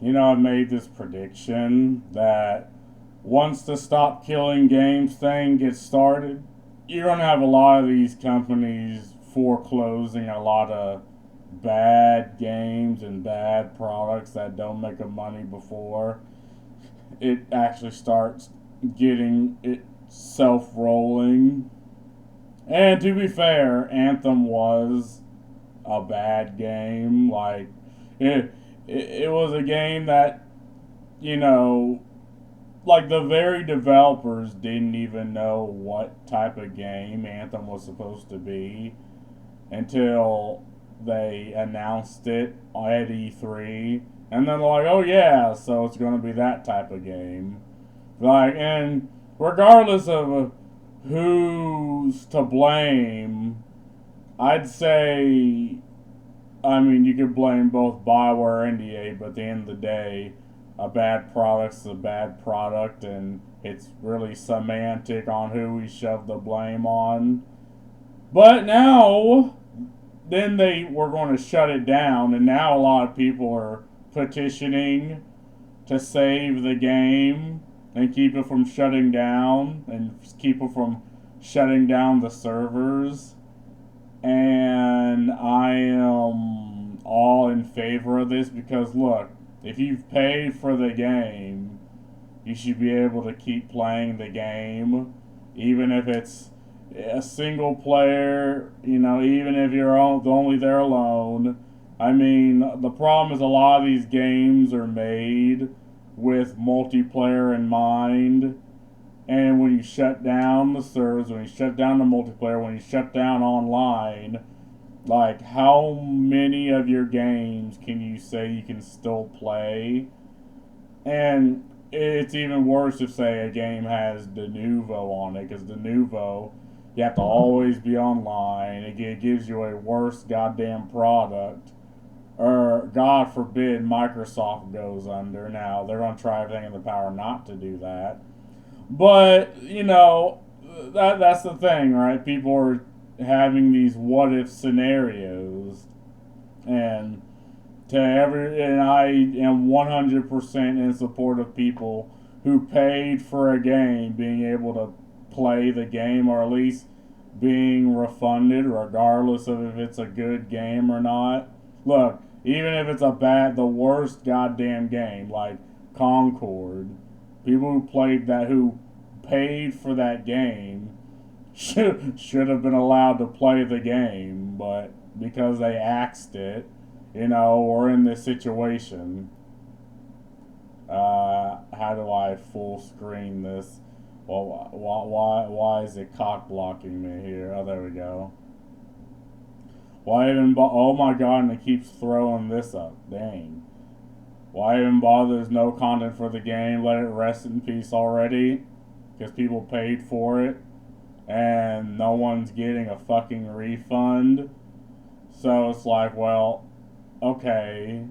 I made this prediction that once the stop killing games thing gets started, you're going to have a lot of these companies foreclosing a lot of bad games and bad products that don't make them money before it actually starts getting itself rolling. And to be fair, Anthem was a bad game. Like, it was a game that, you know, like the very developers didn't even know what type of game Anthem was supposed to be until they announced it at E3, and then they're like, "Oh yeah, so it's going to be that type of game." Like, and regardless of who's to blame, I'd say, I mean, you could blame both Bioware and EA, but at the end of the day, a bad product's a bad product, and it's really semantic on who we shove the blame on. But now, then they were going to shut it down, and now a lot of people are petitioning to save the game and keep it from shutting down and keep it from shutting down the servers. And I am all in favor of this because, look, if you've paid for the game, you should be able to keep playing the game, even if it's a single player, even if you're only there alone. I mean, the problem is a lot of these games are made with multiplayer in mind. And when you shut down the servers, when you shut down the multiplayer, when you shut down online, like, how many of your games can you say you can still play? And it's even worse if, say, a game has de novo on it, because de novo, you have to always be online. It gives you a worse goddamn product. Or, God forbid, Microsoft goes under. Now, they're going to try everything in their power not to do that. But, that's the thing, right? People are having these what-if scenarios. And and I am 100% in support of people who paid for a game being able to play the game, or at least being refunded regardless of if it's a good game or not. Look, even if it's the worst goddamn game like Concord, people who played that, who paid for that game, should have been allowed to play the game, but because they axed it, we're in this situation. How do I full screen this? Well, why is it cock blocking me here? Oh, there we go. Why even oh my god, and it keeps throwing this up. Dang. Why even bother? There's no content for the game. Let it rest in peace already. Because people paid for it. And no one's getting a fucking refund. So it's like, well, okay,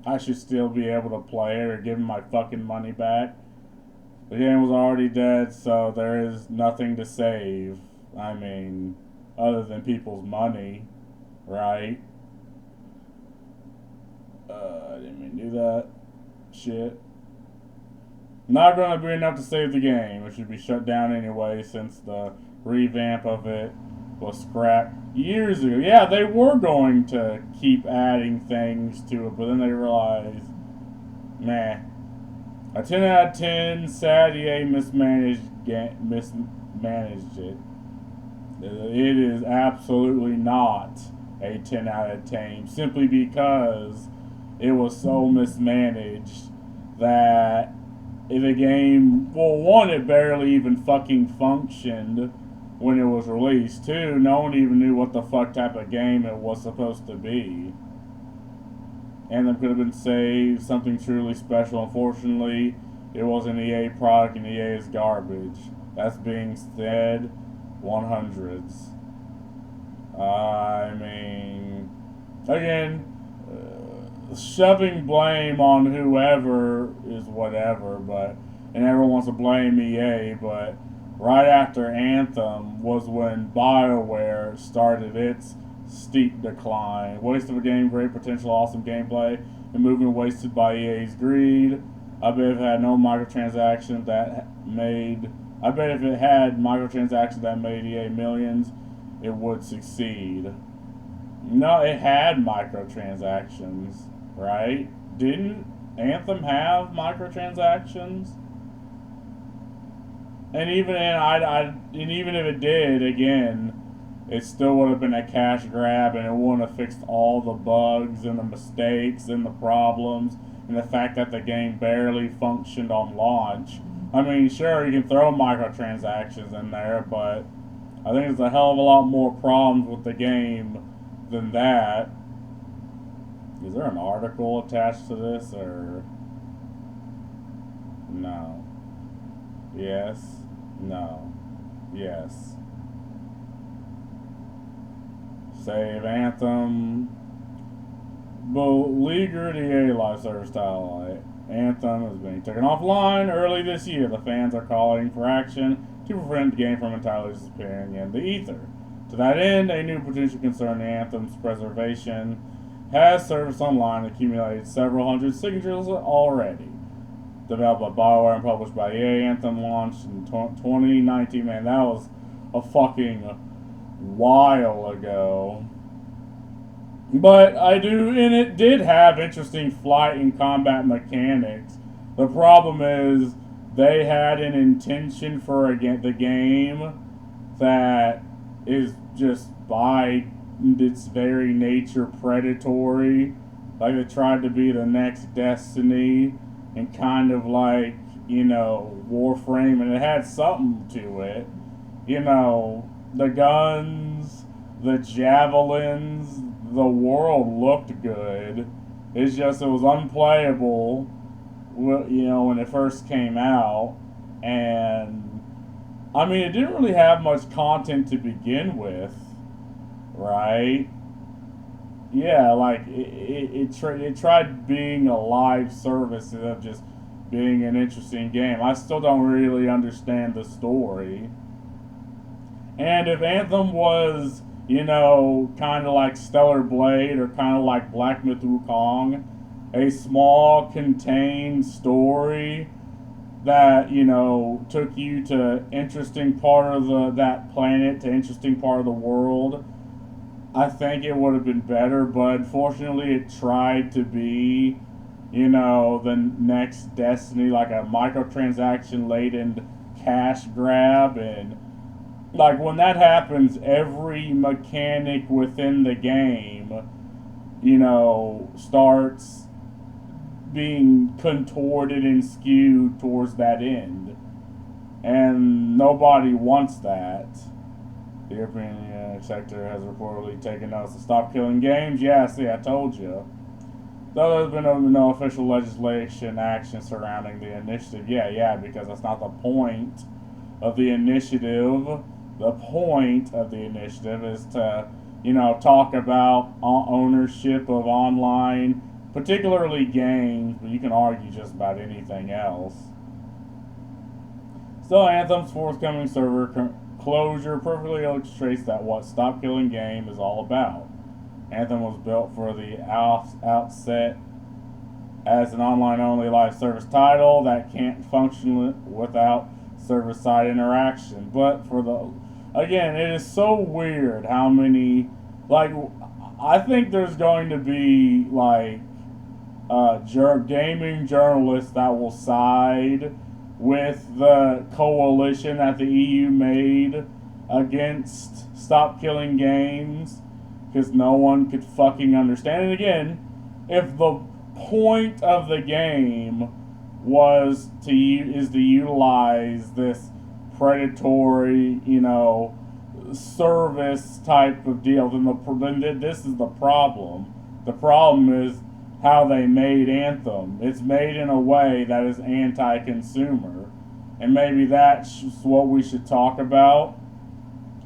I should still be able to play it or give my fucking money back. The game was already dead, so there is nothing to save. I mean, other than people's money, right? I didn't mean to do that. Shit. Not going to be enough to save the game. It should be shut down anyway, since the revamp of it was scrapped years ago. Yeah, they were going to keep adding things to it, but then they realized, meh. A 10 out of 10, sad EA mismanaged it. It is absolutely not a 10 out of 10, simply because it was so mismanaged that the game, well, one, it barely even fucking functioned when it was released. Two, no one even knew what the fuck type of game it was supposed to be. Anthem could have been saved, something truly special. Unfortunately, it was an EA product, and EA is garbage. That's being said 100s. I mean, again, shoving blame on whoever is whatever, and everyone wants to blame EA, but right after Anthem was when BioWare started its steep decline. Waste of a game, great potential, awesome gameplay, and movement wasted by EA's greed. I bet if it had no microtransactions that made, I bet if it had microtransactions that made EA millions, it would succeed. No, it had microtransactions, right? Didn't Anthem have microtransactions? And even if it did, again, it still would have been a cash grab, and it wouldn't have fixed all the bugs and the mistakes and the problems and the fact that the game barely functioned on launch. I mean, sure, you can throw microtransactions in there, but I think there's a hell of a lot more problems with the game than that. Is there an article attached to this, or no? Yes. No. Yes. Save Anthem. Beleaguered EA live service title. Anthem is being taken offline early this year. The fans are calling for action to prevent the game from entirely disappearing in the ether. To that end, a new petition concerning Anthem's preservation has surfaced online and accumulated several hundred signatures already. Developed by BioWare and published by EA, Anthem launched in 2019. Man, that was a fucking while ago. But it did have interesting flight and combat mechanics. The problem is they had an intention for the game that is just by its very nature predatory. Like they tried to be the next Destiny and kind of like, Warframe, and it had something to it. The guns, the javelins, the world looked good. It's just it was unplayable, when it first came out, and I mean it didn't really have much content to begin with, right? Yeah, like it tried being a live service instead of just being an interesting game. I still don't really understand the story. And if Anthem was, kind of like Stellar Blade or kind of like Black Myth Wukong, a small, contained story that, took you to interesting part of that planet, to interesting part of the world, I think it would have been better, but unfortunately it tried to be, the next Destiny, like a microtransaction-laden cash grab, and like when that happens, every mechanic within the game, starts being contorted and skewed towards that end. And nobody wants that. The European sector has reportedly taken notice to stop killing games. Yeah, see, I told you. Though there's been no official legislation action surrounding the initiative. Yeah, because that's not the point of the initiative. The point of the initiative is to, talk about ownership of online, particularly games, but you can argue just about anything else. So Anthem's forthcoming server closure perfectly illustrates that what Stop Killing Game is all about. Anthem was built for the outset as an online-only live service title that can't function without server-side interaction. But again, it is so weird how many, I think there's going to be, gaming journalists that will side with the coalition that the EU made against Stop Killing Games, because no one could fucking understand. And again, if the point of the game is to utilize this predatory, service type of deal, then this is the problem. The problem is how they made Anthem. It's made in a way that is anti-consumer, and maybe that's what we should talk about.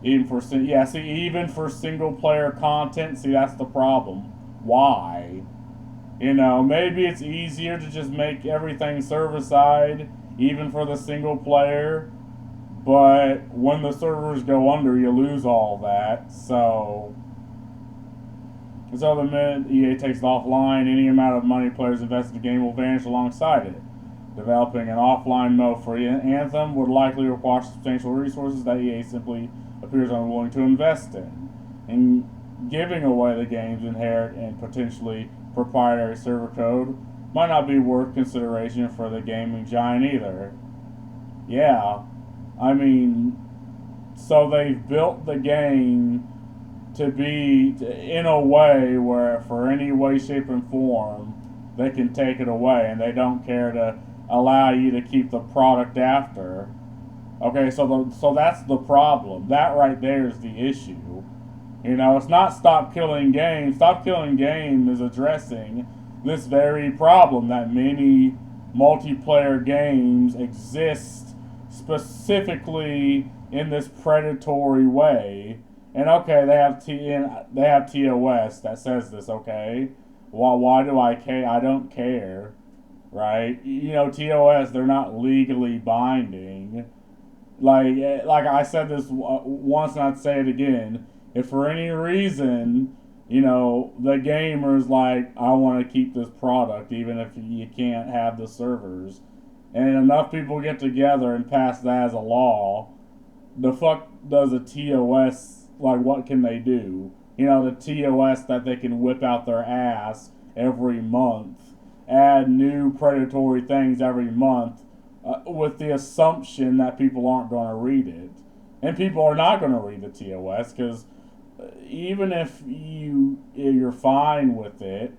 Even for single player content, see, that's the problem. Why? Maybe it's easier to just make everything server side, even for the single player. But when the servers go under, you lose all that. So And so the minute EA takes it offline, any amount of money players invest in the game will vanish alongside it. Developing an offline mode for Anthem would likely require substantial resources that EA simply appears unwilling to invest in. And giving away the game's inherent and potentially proprietary server code might not be worth consideration for the gaming giant either. Yeah, I mean, so they've built the game to be in a way where, for any way, shape, and form, they can take it away, and they don't care to allow you to keep the product after. Okay, so that's the problem. That right there is the issue. You know, it's not Stop Killing Games. Stop Killing Game is addressing this very problem that many multiplayer games exist specifically in this predatory way. And okay, they have TOS that says this. Okay, why do I care? I don't care, right? You know, TOS, they're not legally binding. Like I said this once, and I'd say it again. If for any reason, you know, the gamer's like, I want to keep this product, even if you can't have the servers, and enough people get together and pass that as a law, the fuck does a TOS, like, what can they do? You know, the TOS that they can whip out their ass every month, add new predatory things every month, with the assumption that people aren't going to read it. And people are not going to read the TOS, because even if you're fine with it,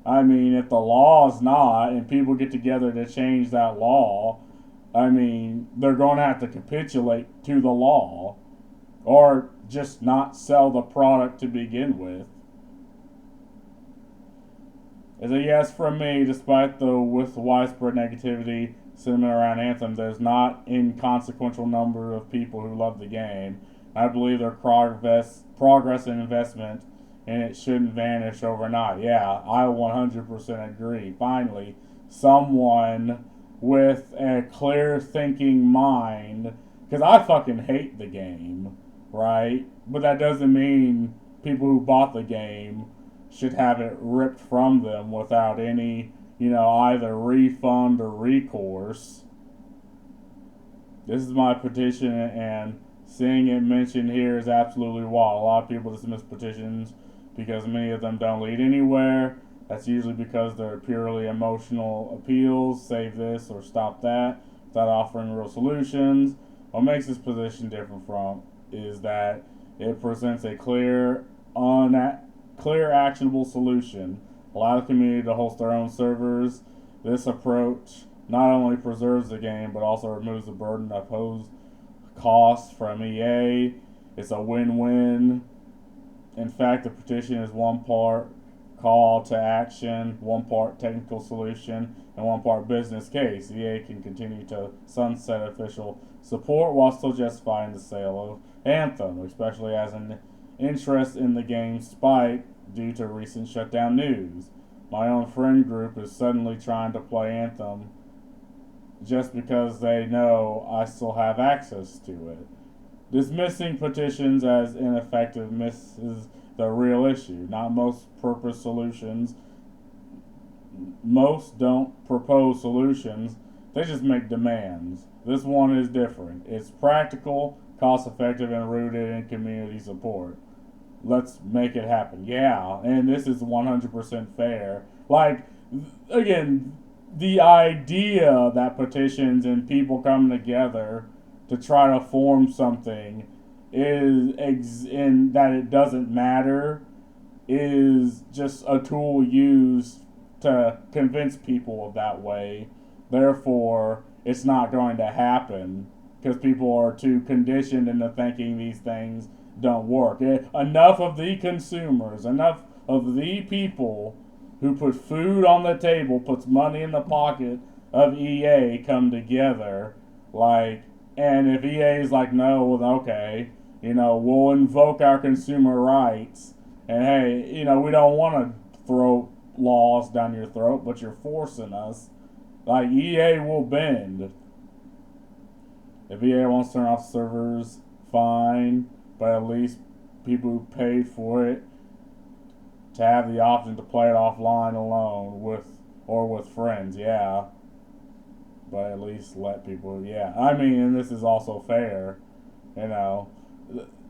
I mean, if the law's not, and people get together to change that law, I mean, they're going to have to capitulate to the law, or just not sell the product to begin with. As a yes from me, despite the widespread negativity sentiment around Anthem, there's not inconsequential number of people who love the game. I believe their progress and investment in it shouldn't vanish overnight. Yeah, I 100% agree. Finally, someone with a clear thinking mind, because I fucking hate the game, right? But that doesn't mean people who bought the game should have it ripped from them without any, you know, either refund or recourse. This is my petition, and seeing it mentioned here is absolutely wild. A lot of people dismiss petitions because many of them don't lead anywhere. That's usually because they're purely emotional appeals, save this or stop that, without offering real solutions. What makes this position different from is that it presents a clear, actionable solution. Allow the community to host their own servers. This approach not only preserves the game, but also removes the burden of imposed costs from EA. It's a win-win. In fact, the petition is one part call to action, one part technical solution, and one part business case. EA can continue to sunset official support while still justifying the sale of Anthem, especially as an interest in the game spiked due to recent shutdown news. My own friend group is suddenly trying to play Anthem just because they know I still have access to it. Dismissing petitions as ineffective misses the real issue. Not most purpose solutions. Most don't propose solutions, they just make demands. This one is different. It's practical, cost effective, and rooted in community support. Let's make it happen. Yeah, and this is 100% fair. Like, again, the idea that petitions and people coming together to try to form something in that it doesn't matter is just a tool used to convince people of that way. Therefore, it's not going to happen because people are too conditioned into thinking these things don't work. Enough of the consumers, enough of the people who put food on the table, puts money in the pocket of EA come together, like, and if EA is like, no, well, okay, you know, we'll invoke our consumer rights, and hey, you know, we don't want to throw laws down your throat, but you're forcing us, like, EA will bend. If EA wants to turn off servers, fine, but at least people who paid for it to have the option to play it offline alone with friends, yeah. But at least let people, yeah. I mean, and this is also fair, you know.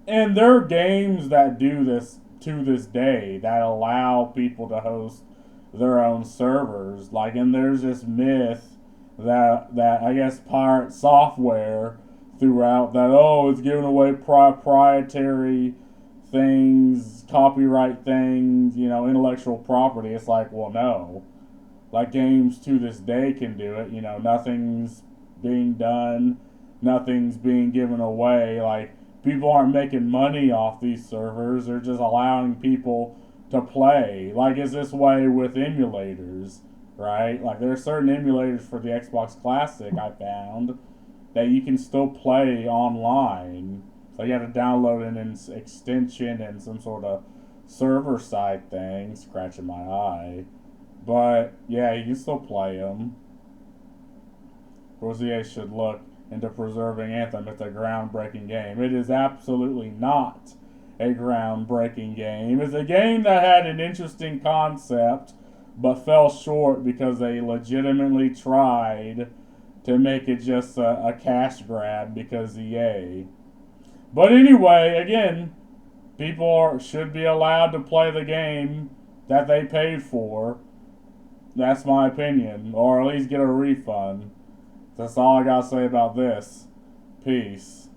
And there are games that do this to this day that allow people to host their own servers. Like, and there's this myth that I guess pirate software throughout that, oh, it's giving away proprietary things, copyright things, intellectual property. It's like, well, no. Like, games to this day can do it. Nothing's being done, nothing's being given away. Like, people aren't making money off these servers, they're just allowing people to play. Like, it's this way with emulators, right? Like, there are certain emulators for the Xbox Classic I found that you can still play online. So you have to download an extension and some sort of server side thing, scratching my eye. But yeah, you can still play them. Rosier should look into preserving Anthem. It's a groundbreaking game. It is absolutely not a groundbreaking game. It's a game that had an interesting concept, but fell short because they legitimately tried to make it just a cash grab because EA. But anyway, again, people should be allowed to play the game that they paid for. That's my opinion. Or at least get a refund. That's all I gotta say about this. Peace.